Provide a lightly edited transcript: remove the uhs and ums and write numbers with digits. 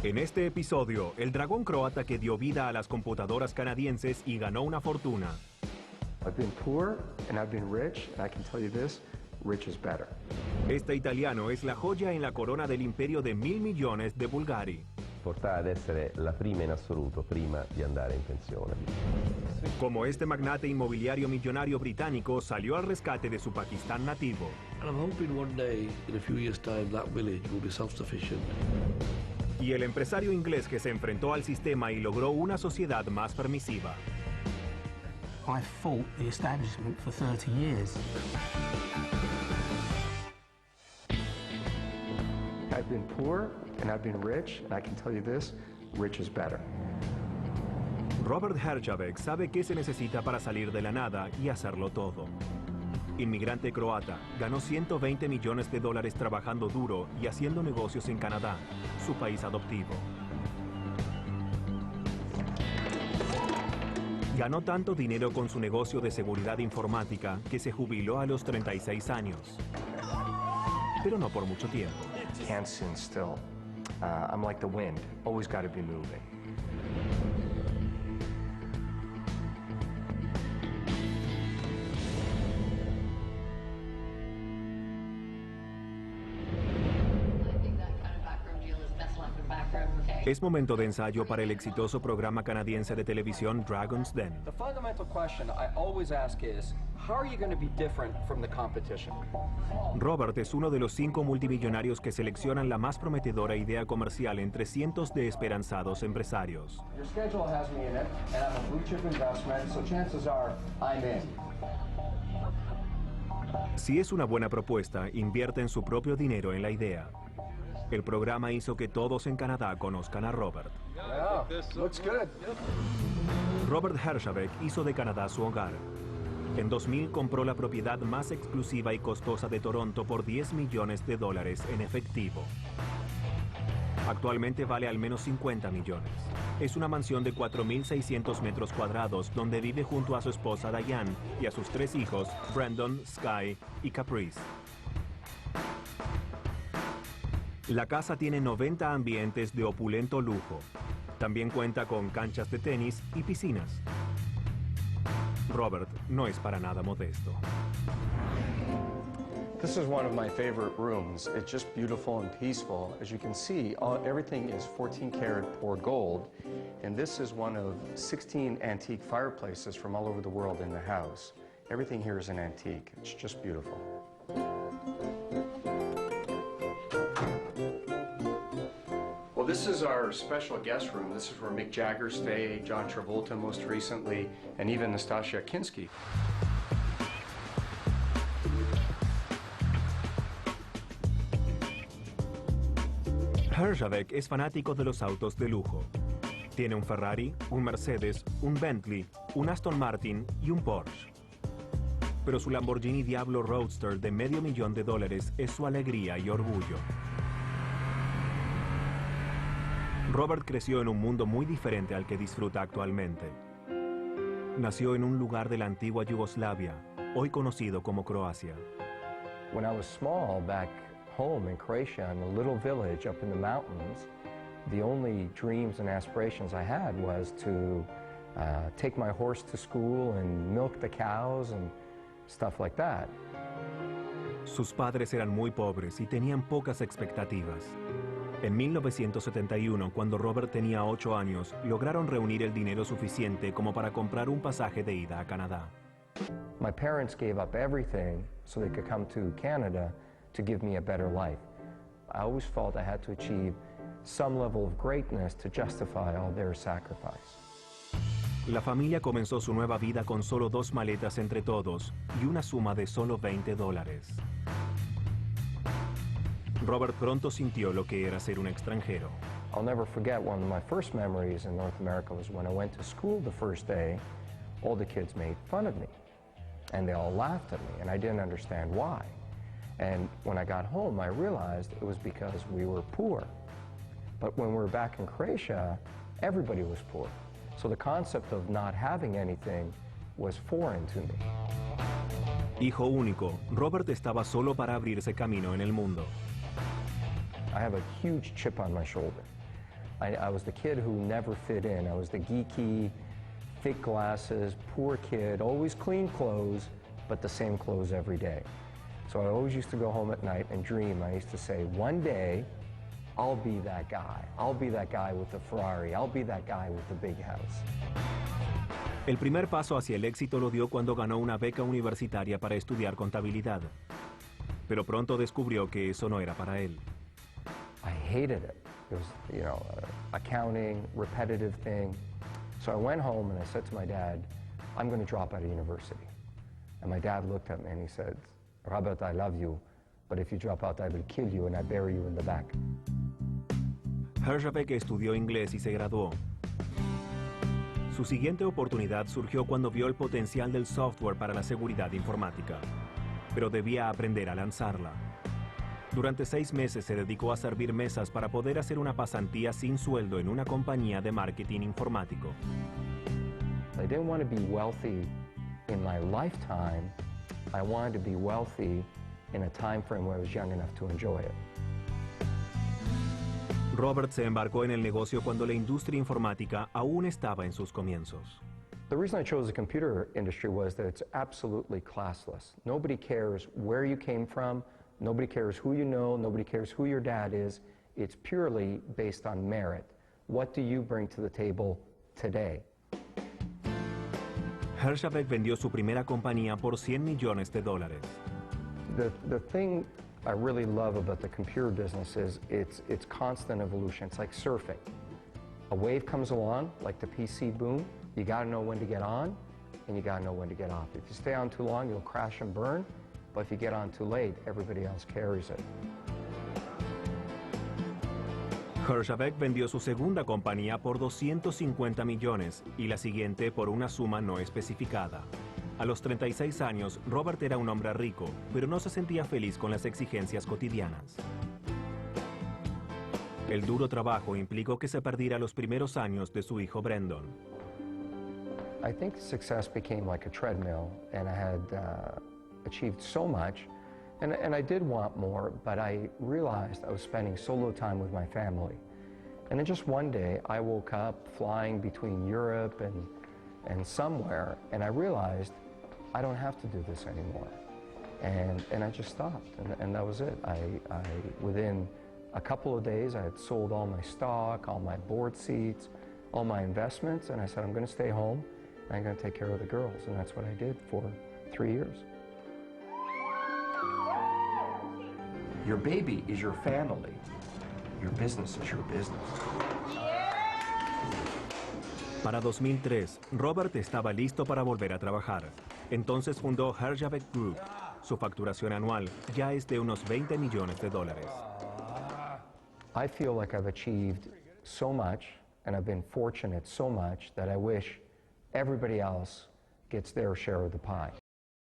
En este episodio, el dragón croata que dio vida a las computadoras canadienses y ganó una fortuna. I've been poor and I've been rich, and I can tell you this, rich is better. Este italiano es la joya en la corona del imperio de 1.000 millones de Bulgari. Portare ad essere la prima in assoluto prima di andare in pensione. Como este magnate inmobiliario millonario británico salió al rescate de su Pakistán nativo. And I'm hoping one day, in a few years' time, that village will be self-sufficient. Y el empresario inglés que se enfrentó al sistema y logró una sociedad más permisiva. I fought the establishment for 30 years. I've been poor and I've been rich, and I can tell you this, rich is better. Robert Herjavec sabe qué se necesita para salir de la nada y hacerlo todo. Inmigrante croata, ganó $120 millones trabajando duro y haciendo negocios en Canadá, su país adoptivo. Ganó tanto dinero con su negocio de seguridad informática que se jubiló a los 36 años. Pero no por mucho tiempo. Can't sit still. I'm like the wind, always got to be moving. Es momento de ensayo para el exitoso programa canadiense de televisión Dragon's Den. The fundamental question I always ask is, how are you going to be different from the competition? Robert es uno de los 5 multimillonarios que seleccionan la más prometedora idea comercial entre cientos de esperanzados empresarios. Your schedule has me in it, and I'm a blue chip investment, so chances are I'm in. Si es una buena propuesta, invierte en su propio dinero en la idea. El programa hizo que todos en Canadá conozcan a Robert. Yeah, looks good. Robert Herjavec hizo de Canadá su hogar. En 2000 compró la propiedad más exclusiva y costosa de Toronto por $10 millones en efectivo. Actualmente vale al menos 50 millones. Es una mansión de 4.600 metros cuadrados donde vive junto a su esposa Diane y a sus 3 hijos, Brandon, Sky y Caprice. La casa tiene 90 ambientes de opulento lujo. También cuenta con canchas de tenis y piscinas. Robert no es para nada modesto. This is one of my favorite rooms. It's just beautiful and peaceful. As you can see, everything is 14-karat pure gold. And this is one of 16 antique fireplaces from all over the world in the house. Everything here is an antique. It's just beautiful. Well, this is our special guest room. This is where Mick Jagger stayed, John Travolta most recently, and even Nastasia Kinski. Herjavec es fanático de los autos de lujo. Tiene un Ferrari, un Mercedes, un Bentley, un Aston Martin y un Porsche. Pero su Lamborghini Diablo Roadster de $500,000 es su alegría y orgullo. Robert creció en un mundo muy diferente al que disfruta actualmente. Nació en un lugar de la antigua Yugoslavia, hoy conocido como Croacia. When I was small, back home in Croatia, in a little village up in the mountains, the only dreams and aspirations I had was to take my horse to school and milk the cows and stuff like that. Sus padres eran muy pobres y tenían pocas expectativas. En 1971, cuando Robert tenía 8 años, lograron reunir el dinero suficiente como para comprar un pasaje de ida a Canadá. My parents gave up everything so they could come to Canada to give me a better life. I always felt I had to achieve some level of greatness to justify all their sacrifice. La familia comenzó su nueva vida con solo 2 maletas entre todos y una suma de solo $20. Robert pronto sintió lo que era ser un extranjero. I'll never forget one of my first memories in North America was when I went to school the first day, all the kids made fun of me. And they all laughed at me, and I didn't understand why. And when I got home, I realized it was because we were poor. But when we were back in Croatia, everybody was poor. So the concept of not having anything was foreign to me. Hijo único, Robert estaba solo para abrirse camino en el mundo. I have a huge chip on my shoulder. I was the kid who never fit in. I was the geeky, thick glasses, poor kid, always clean clothes, but the same clothes every day. So I always used to go home at night and dream. I used to say, one day, I'll be that guy. I'll be that guy with the Ferrari. I'll be that guy with the big house. El primer paso hacia el éxito lo dio cuando ganó una beca universitaria para estudiar contabilidad. Pero pronto descubrió que eso no era para él. I hated it. It was, you know, accounting, repetitive thing. So I went home and I said to my dad, I'm going to drop out of university. And my dad looked at me and he said, Robert, I love you, but if you drop out, I will kill you and I bury you in the back. Herjavec estudió inglés y se graduó. Su siguiente oportunidad surgió cuando vio el potencial del software para la seguridad informática, pero debía aprender a lanzarla. Durante 6 meses se dedicó a servir mesas para poder hacer una pasantía sin sueldo en una compañía de marketing informático. I didn't want to be wealthy in my lifetime. I wanted to be wealthy in a time frame where I was young enough to enjoy it. Robert se embarcó en el negocio cuando la industria informática aún estaba en sus comienzos. The reason I chose the computer industry was that it's absolutely classless. Nobody cares where you came from, nobody cares who you know, nobody cares who your dad is. It's purely based on merit. What do you bring to the table today? Herjavec vendió su primera compañía por $100 millones. The thing I really love about the computer business is it's constant evolution. It's like surfing. A wave comes along, like the PC boom. You got to know when to get on, and you got to know when to get off. If you stay on too long, you'll crash and burn. But if you get on too late, everybody else carries it. Herjavec vendió su segunda compañía por 250 millones y la siguiente por una suma no especificada. A los 36 años, Robert era un hombre rico, pero no se sentía feliz con las exigencias cotidianas. El duro trabajo implicó que se perdiera los primeros años de su hijo Brandon. I think success became like a treadmill, and I had achieved so much, and I did want more, but I realized I was spending so little time with my family. And then just one day, I woke up flying between Europe and somewhere, and I realized I don't have to do this anymore. And I just stopped, and that was it. Within a couple of days, I had sold all my stock, all my board seats, all my investments, and I said, I'm going to stay home, and I'm going to take care of the girls, and that's what I did for 3 years. Your baby is your family. Your business is your business. Para 2003, Robert estaba listo para volver a trabajar. Entonces fundó Herjavec Group. Su facturación anual ya es de unos $20 millones. I feel like I've achieved so much, and I've been fortunate so much, that I wish everybody else gets their share of the pie.